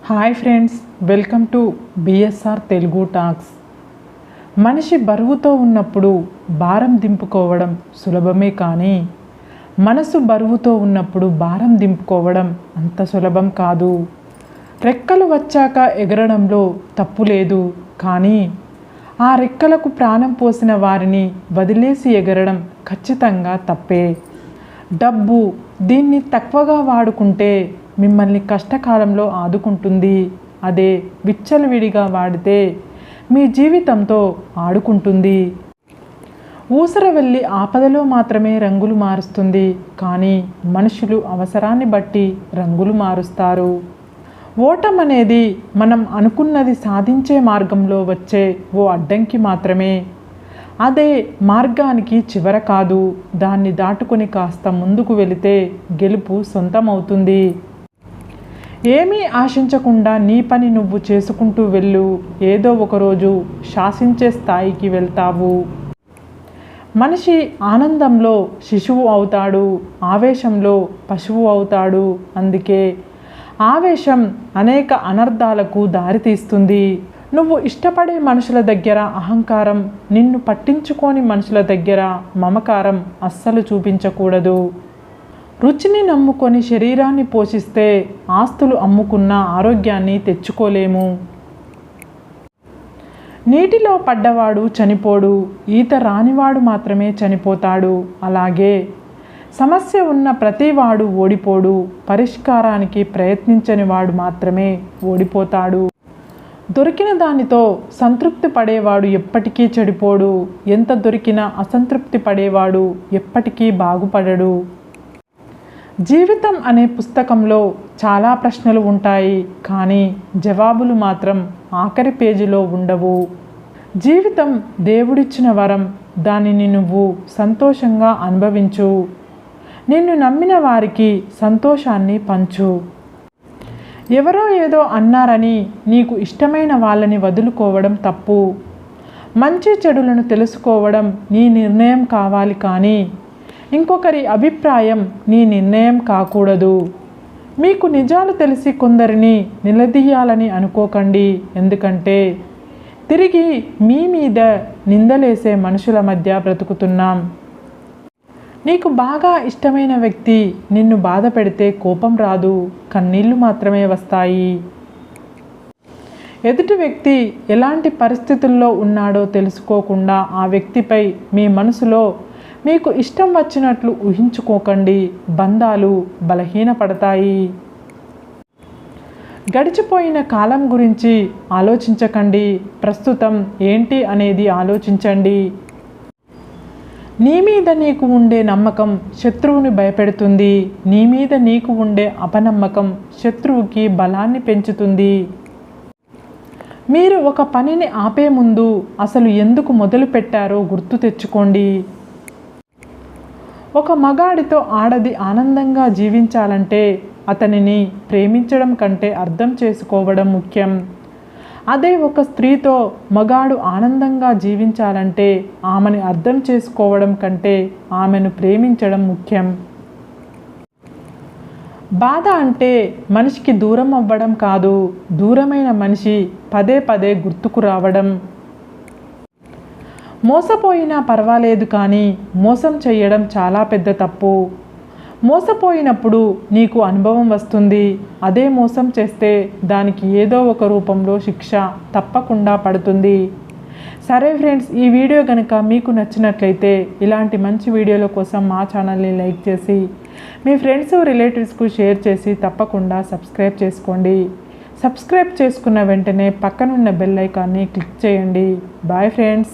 Hi friends, welcome to BSR Telugu talks. మనిషి బరువుతో ఉన్నప్పుడు భారం దింపుకోవడం సులభమే, కానీ మనసు బరువుతో ఉన్నప్పుడు భారం దింపుకోవడం అంత సులభం కాదు. రెక్కలు వచ్చాక ఎగరడంలో తప్పు లేదు, కానీ ఆ రెక్కలకు ప్రాణం పోసిన వారిని వదిలేసి ఎగరడం ఖచ్చితంగా తప్పే. డబ్బు దీన్ని తక్కువగా వాడుకుంటే మిమ్మల్ని కష్టకాలంలో ఆదుకుంటుంది. అదే విచ్చలవిడిగా వాడితే మీ జీవితంతో ఆడుకుంటుంది. ఊసర వెళ్ళి ఆపదలో మాత్రమే రంగులు మారుస్తుంది, కానీ మనుషులు అవసరాన్ని బట్టి రంగులు మారుస్తారు. ఓటం అనేది మనం అనుకున్నది సాధించే మార్గంలో వచ్చే ఓ అడ్డంకి మాత్రమే. అదే మార్గానికి చివర కాదు. దాన్ని దాటుకొని కాస్త ముందుకు వెళితే గెలుపు సొంతమవుతుంది. ఏమీ ఆశించకుండా నీ పని నువ్వు చేసుకుంటూ వెళ్ళు. ఏదో ఒకరోజు శాసించే స్థాయికి వెళ్తావు. మనిషి ఆనందంలో శిశువు అవుతాడు, ఆవేశంలో పశువు అవుతాడు. అందుకే ఆవేశం అనేక అనర్థాలకు దారితీస్తుంది. నువ్వు ఇష్టపడే మనుషుల దగ్గర అహంకారం, నిన్ను పట్టించుకోని మనుషుల దగ్గర మమకారం అస్సలు చూపించకూడదు. రుచిని నమ్ముకొని శరీరాన్ని పోషిస్తే ఆస్తులు అమ్ముకున్న ఆరోగ్యాన్ని తెచ్చుకోలేము. నీటిలో పడ్డవాడు చనిపోడు, ఈత రానివాడు మాత్రమే చనిపోతాడు. అలాగే సమస్య ఉన్న ప్రతివాడు ఓడిపోడు, పరిష్కారానికి ప్రయత్నించని వాడు మాత్రమే ఓడిపోతాడు. దొరికిన దానితో సంతృప్తి పడేవాడు ఎప్పటికీ చెడిపోడు. ఎంత దొరికినా అసంతృప్తి పడేవాడు ఎప్పటికీ బాగుపడడు. జీవితం అనే పుస్తకంలో చాలా ప్రశ్నలు ఉంటాయి, కానీ జవాబులు మాత్రం ఆఖరి పేజీలో ఉండవు. జీవితం దేవుడిచ్చిన వరం, దానిని నువ్వు సంతోషంగా అనుభవించు. నిన్ను నమ్మిన వారికి సంతోషాన్ని పంచు. ఎవరో ఏదో అన్నారని నీకు ఇష్టమైన వాళ్ళని వదులుకోవడం తప్పు. మంచి చెడులను తెలుసుకోవడం నీ నిర్ణయం కావాలి, కానీ ఇంకొకరి అభిప్రాయం నీ నిర్ణయం కాకూడదు. మీకు నిజాలు తెలిసి కొందరిని నిలదీయాలని అనుకోకండి, ఎందుకంటే తిరిగి మీ మీద నిందలేసే మనుషుల మధ్య బ్రతుకుతున్నాం. నీకు బాగా ఇష్టమైన వ్యక్తి నిన్ను బాధ పెడితే కోపం రాదు, కన్నీళ్లు మాత్రమే వస్తాయి. ఎదుటి వ్యక్తి ఎలాంటి పరిస్థితుల్లో ఉన్నాడో తెలుసుకోకుండా ఆ వ్యక్తిపై మీ మనసులో మీకు ఇష్టం వచ్చినట్లు ఊహించుకోకండి. బంధాలు బలహీనపడతాయి. గడిచిపోయిన కాలం గురించి ఆలోచించకండి, ప్రస్తుతం ఏంటి అనేది ఆలోచించండి. నీ మీద నీకు ఉండే నమ్మకం శత్రువుని భయపెడుతుంది. నీ మీద నీకు ఉండే అపనమ్మకం శత్రువుకి బలాన్ని పెంచుతుంది. మీరు ఒక పనిని ఆపే ముందు అసలు ఎందుకు మొదలు పెట్టారో గుర్తు తెచ్చుకోండి. ఒక మగాడితో ఆడది ఆనందంగా జీవించాలంటే అతనిని ప్రేమించడం కంటే అర్థం చేసుకోవడం ముఖ్యం. అదే ఒక స్త్రీతో మగాడు ఆనందంగా జీవించాలంటే ఆమెను అర్థం చేసుకోవడం కంటే ఆమెను ప్రేమించడం ముఖ్యం. బాధ అంటే మనిషికి దూరం అవ్వడం కాదు, దూరమైన మనిషి పదే పదే గుర్తుకు రావడం. మోసపోయినా పర్వాలేదు, కానీ మోసం చేయడం చాలా పెద్ద తప్పు. మోసపోయినప్పుడు నీకు అనుభవం వస్తుంది. అదే మోసం చేస్తే దానికి ఏదో ఒక రూపంలో శిక్ష తప్పకుండా పడుతుంది. సరే ఫ్రెండ్స్, ఈ వీడియో కనుక మీకు నచ్చినట్లయితే ఇలాంటి మంచి వీడియోల కోసం మా ఛానల్ని లైక్ చేసి మీ ఫ్రెండ్స్ రిలేటివ్స్కు షేర్ చేసి తప్పకుండా సబ్స్క్రైబ్ చేసుకోండి. సబ్స్క్రైబ్ చేసుకున్న వెంటనే పక్కనున్న బెల్ ఐకాన్ని క్లిక్ చేయండి. Bye friends.